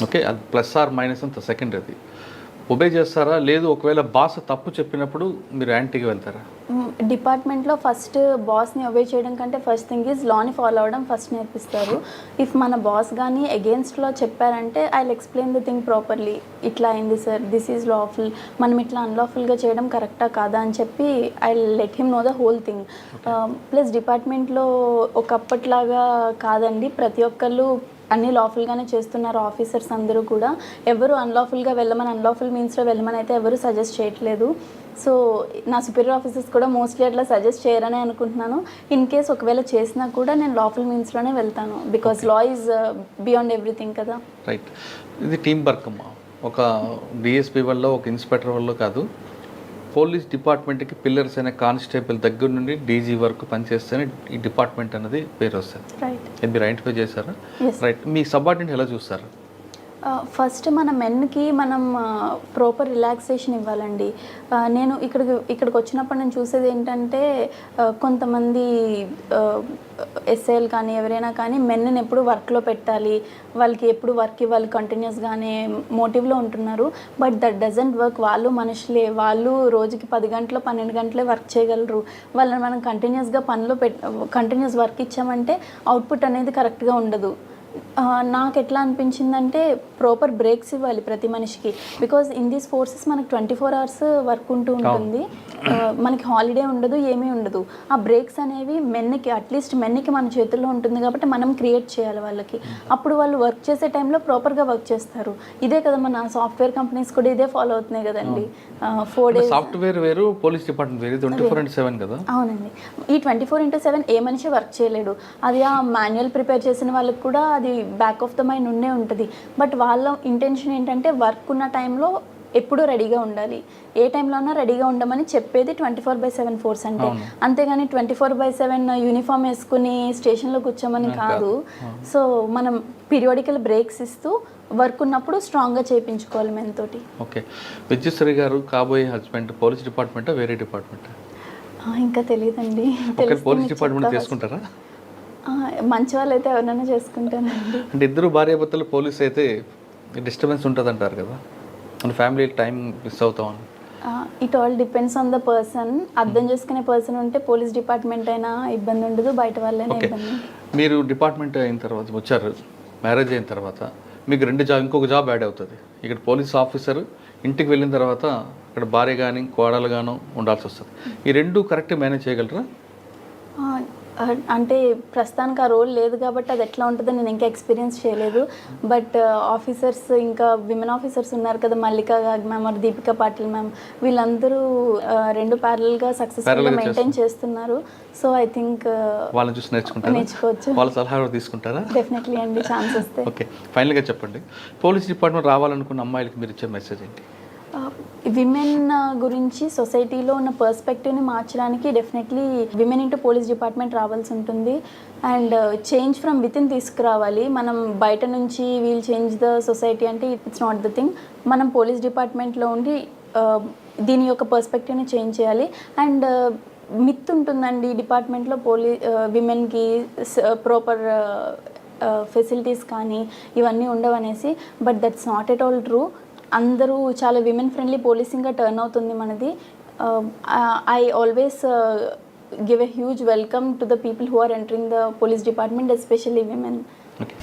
ఓకే, అది ప్లస్ ఆర్ మైనస్ అంత సెకండ్. అది ఒబే చేస్తారా? లేదు ఒకవేళ బాస్ తప్పు చెప్పినప్పుడు మీరు యాంటీగా వెళ్తారా? డిపార్ట్మెంట్లో ఫస్ట్ బాస్ని ఒబే చేయడం కంటే ఫస్ట్ థింగ్ ఈజ్ లాని ఫాలో అవ్వడం ఫస్ట్ నేర్పిస్తారు. ఇఫ్ మన బాస్ కానీ అగేన్స్ట్లో చెప్పారంటే I will explain the thing properly. ఇట్లా అయింది సార్, దిస్ ఈజ్ లాఫుల్, మనం ఇట్లా అన్లాఫుల్గా చేయడం కరెక్టా కాదా అని చెప్పి I let him know the whole thing. Plus డిపార్ట్మెంట్లో ఒకప్పట్లాగా కాదండి, ప్రతి ఒక్కళ్ళు అన్నీ లాఫుల్గానే చేస్తున్నారు. ఆఫీసర్స్ అందరూ కూడా ఎవరు అన్లాఫుల్గా వెళ్ళమని, అన్లాఫుల్ మీన్స్లో వెళ్ళమని అయితే ఎవరు సజెస్ట్ చేయట్లేదు. సో నా సుపీరియర్ ఆఫీసర్స్ కూడా మోస్ట్లీ అట్లా సజెస్ట్ చేయరని అనుకుంటున్నాను. ఇన్ కేస్ ఒకవేళ చేసినా కూడా నేను లాఫుల్ మీన్స్లోనే వెళ్తాను, because law is beyond everything కదా. రైట్. ఇది టీం వర్క్ అమ్మా. ఒక డిఎస్పీ వల్ల, ఒక ఇన్స్పెక్టర్ వల్ల కాదు, పోలీస్ డిపార్ట్మెంట్కి పిల్లర్స్ అయిన కానిస్టేబుల్ దగ్గర నుండి డీజీ వరకు పనిచేస్తేనే ఈ డిపార్ట్మెంట్ అనేది పేరు వస్తుంది. రైట్. ఇది మీరు ఐడెంటిఫై చేశారా? Yes. రైట్. మీ సబార్డినేట్ ఎలా చూస్తారు? ఫస్ట్ మన మెన్కి మనం ప్రాపర్ రిలాక్సేషన్ ఇవ్వాలండి. నేను ఇక్కడికి వచ్చినప్పుడు నేను చూసేది ఏంటంటే కొంతమంది ఎస్ఐలు కానీ ఎవరైనా కానీ మెన్ని ఎప్పుడు వర్క్లో పెట్టాలి, వాళ్ళకి ఎప్పుడు వర్క్ ఇవ్వాలి కంటిన్యూస్గానే మోటివ్లో ఉంటున్నారు. But that doesn't work. వాళ్ళు మనుషులే, వాళ్ళు రోజుకి 10 గంటలు 12 గంటలే వర్క్ చేయగలరు. వాళ్ళని మనం కంటిన్యూస్గా కంటిన్యూస్ వర్క్ ఇచ్చామంటే అవుట్పుట్ అనేది కరెక్ట్గా ఉండదు. నాకు ఎట్లా అనిపించిందంటే ప్రాపర్ బ్రేక్స్ ఇవ్వాలి ప్రతి మనిషికి. బికాజ్ ఇన్ దీస్ ఫోర్సెస్ మనకి 24 hours వర్క్ ఉంటుంది, మనకి హాలిడే ఉండదు, ఏమీ ఉండదు. ఆ బ్రేక్స్ అనేవి మెన్కి, అట్లీస్ట్ మెన్కి మన చేతుల్లో ఉంటుంది కాబట్టి మనం క్రియేట్ చేయాలి వాళ్ళకి. అప్పుడు వాళ్ళు వర్క్ చేసే టైంలో ప్రాపర్గా వర్క్ చేస్తారు. ఇదే కదా మన సాఫ్ట్వేర్ కంపెనీస్ కూడా ఇదే ఫాలో అవుతున్నాయి కదండి. 4 days సాఫ్ట్వేర్ వేరు, పోలీస్ డిపార్ట్మెంట్ వేరు, 24/7 కదా. అవునండి. ఈ 24/7 ఏ మనిషి వర్క్ చేయలేడు. అది ఆ మాన్యువల్ ప్రిపేర్ చేసిన వాళ్ళకి కూడా అది బ్యాక్ ఆఫ్ ద మైండ్ ఉండే ఉంటుంది. బట్ వాళ్ళ ఇంటెన్షన్ ఏంటంటే వర్క్ ఉన్న టైంలో ఎప్పుడూ రెడీగా ఉండాలి, ఏ టైంలో ఉన్నా రెడీగా ఉండమని చెప్పేది 24/7 ఫోర్స్ అంటే. అంతేగాని 24/7 యూనిఫామ్ వేసుకుని స్టేషన్లో కూర్చోమని కాదు. సో మనం పీరియాడికల్ బ్రేక్స్ ఇస్తూ వర్క్ ఉన్నప్పుడు స్ట్రాంగ్గా చేయించుకోవాలి మెన్ తోటి. ఓకే. విద్యుశ్రీ గారు కాబోయే హస్బెండ్ పోలీస్ డిపార్ట్మెంటా వేరే డిపార్ట్మెంటా? ఇంకా తెలియదండి. పోలీస్ డిపార్ట్మెంట్ చేసుకుంటారా? మంచి వాళ్ళు అయితే ఎవరైనా చేసుకుంటానండి. అంటే ఇద్దరు భార్యాభర్తలు పోలీస్ అయితే డిస్టర్బెన్స్ ఉంటుంది అంటారు కదా, మన ఫ్యామిలీ టైం మిస్ అవుతామని. It all depends on the person. అర్థం చేసుకునే పర్సన్ ఉంటే పోలీస్ డిపార్ట్మెంట్ అయినా ఇబ్బంది ఉండదు, బయట వాళ్ళైనా ఇబ్బంది. మీరు డిపార్ట్మెంట్ అయిన తర్వాత వచ్చారు, మ్యారేజ్ అయిన తర్వాత మీకు ఇంకొక జాబ్ యాడ్ అవుతుంది. ఇక్కడ పోలీస్ ఆఫీసర్, ఇంటికి వెళ్ళిన తర్వాత అక్కడ భార్య కానీ కోడలు గాను ఉండాల్సి వస్తుంది. ఈ రెండు కరెక్ట్గా మేనేజ్ చేయగలరా? అంటే ప్రస్తుతానికి ఆ రోల్ లేదు కాబట్టి అది ఎట్లా ఉంటుందో నేను ఇంకా ఎక్స్పీరియన్స్ చేయలేదు. బట్ ఆఫీసర్స్, ఇంకా విమెన్ ఆఫీసర్స్ ఉన్నారు కదా, Mallika ma'am or Deepika Patil ma'am, వీళ్ళందరూ రెండు ప్యారల్గా సక్సెస్ఫుల్గా మెయింటైన్ చేస్తున్నారు. సో ఐ థింక్ వాళ్ళని చూసి నేర్చుకోవచ్చు. వాళ్ళ సలహా తీసుకుంటారా? డెఫినెట్లీ అండి, ఛాన్స్ వస్తే. ఓకే. ఫైనల్గా చెప్పండి, పోలీస్ డిపార్ట్మెంట్ రావాలనుకున్న అమ్మాయిలకి మీరు ఇచ్చే మెసేజ్ ఏంటి? విమెన్ గురించి సొసైటీలో ఉన్న పర్స్పెక్టివ్ని మార్చడానికి definitely women into police department రావాల్సి ఉంటుంది. అండ్ చేంజ్ ఫ్రమ్ వితిన్ తీసుకురావాలి. మనం బయట నుంచి వీల్ చేంజ్ ద సొసైటీ అంటే ఇట్స్ నాట్ ద థింగ్. మనం పోలీస్ డిపార్ట్మెంట్లో ఉండి దీని యొక్క పర్స్పెక్టివ్ని చేంజ్ చేయాలి. అండ్ మిత్ ఉంటుందండి డిపార్ట్మెంట్లో విమెన్కి ప్రాపర్ ఫెసిలిటీస్ కానీ ఇవన్నీ ఉండవనేసి. But that's not at all true. అందరూ చాలా విమెన్ ఫ్రెండ్లీ పోలీసింగ్గా టర్న్ అవుతుంది మనది. I always give a huge welcome to the people who are entering the police department, especially women. Okay.